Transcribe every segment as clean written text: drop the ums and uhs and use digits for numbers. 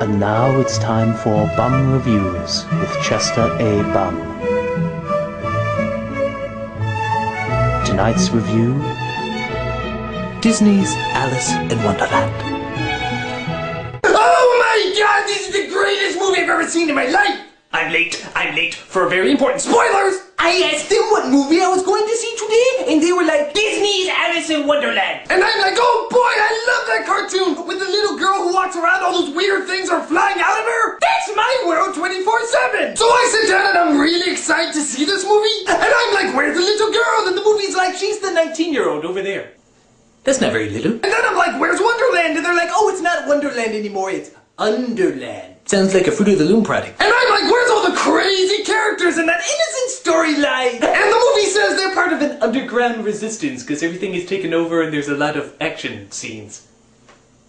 And now it's time for Bum Reviews with Chester A. Bum. Tonight's review, Disney's Alice in Wonderland. Oh my god, this is the greatest movie I've ever seen in my life! I'm late for a very important spoilers! I asked them what movie I was going to see today, and they were like, Disney's Alice in Wonderland! And I'm like, oh boy, I love that cartoon! With the little girl who walks around, all those weird things are flying out of her! That's my world 24/7! So I sit down and I'm really excited to see this movie, and I'm like, where's the little girl? And the movie's like, she's the 19-year-old over there. That's not very little. And then I'm like, where's Wonderland? And they're like, oh, it's not Wonderland anymore, it's Underland. Sounds like a Fruit of the Loom product. And I'm like, where's all the crazy characters and that innocent storyline? And the movie says they're part of an underground resistance because everything is taken over and there's a lot of action scenes.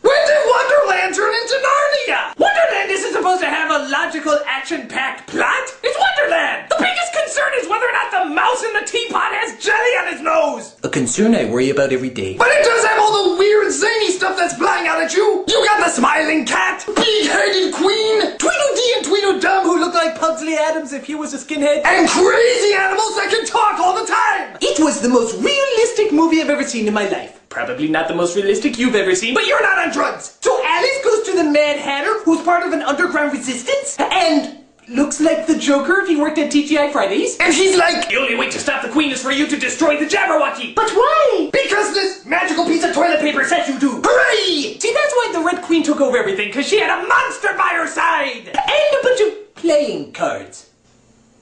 When did Wonderland turn into Narnia? Wonderland isn't supposed to have a logical, action-packed plot. It's Wonderland! The biggest concern is whether or not the mouse in the teapot has jelly on his nose! A concern I worry about every day. But it does have all the weird, zany stuff that's flying out at you! You got the smiling cat, big-headed queen, Tweedledee and Tweedledum who look like Pugsley Adams if he was a skinhead, and crazy animals that can talk all the time! It was the most realistic movie I've ever seen in my life. Probably not the most realistic you've ever seen, but you're not on drugs! So Alice goes to the Mad Hatter, who's part of an underground resistance, and looks like the Joker if he worked at TGI Fridays. And he's like, the only way to stop the Queen is for you to destroy the Jabberwocky! But why? Because this magical piece of toilet paper says you do! Hooray! See, that's why the Red Queen took over everything, because she had a monster by her side! And a bunch of playing cards.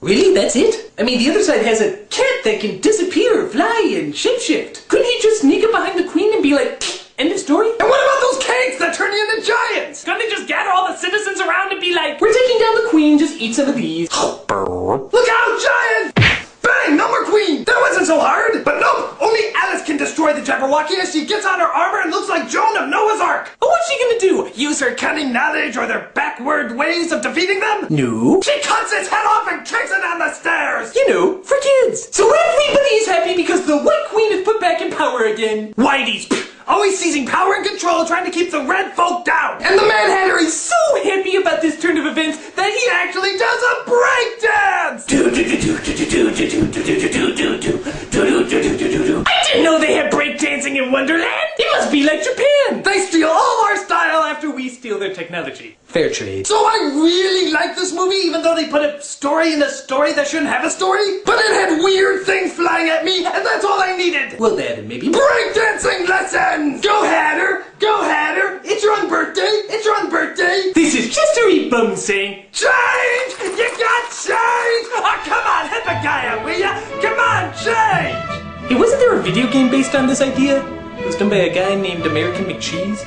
Really? That's it? I mean, the other side has a cat that can disappear, fly, and shapeshift. Couldn't he just sneak up behind the Queen and be like, end of story? And what about those cakes that turn you into giants? Couldn't they just gather all the citizens around and be like, we're taking down the Queen, just eat some of these. Look out, giant! Bang! No more Queen! That wasn't so hard! But nope! Only Alice can destroy the Jabberwocky as she gets on her armor and looks like Joan of Noah's Ark! But what's she gonna do? Use her cunning knowledge or their backward ways of defeating them? No. She cuts its head off and kicks it down the stairs! You know, for kids! So everybody is happy because the White Queen is put back in power again. Whitey's always seizing power and control, trying to keep the red folk down. And the Mad Hatter is so happy about this turn of events that he actually does a breakdance! I didn't know they had breakdancing in Wonderland! It must be like Japan! They steal all our style after we steal their technology. Fair trade. So I really like this movie, even though they put a story in a story that shouldn't have a story. But it had weird things flying at me, and that's all I needed. Well, that and maybe breakdancing lessons! Go Hatter! Go Hatter! It's your own birthday! It's your own birthday! This is Chester E. Bum saying, change! You got change! Oh, come on, help a guy out, will ya? Come on, change! Hey, wasn't there a video game based on this idea? It was done by a guy named American McCheese.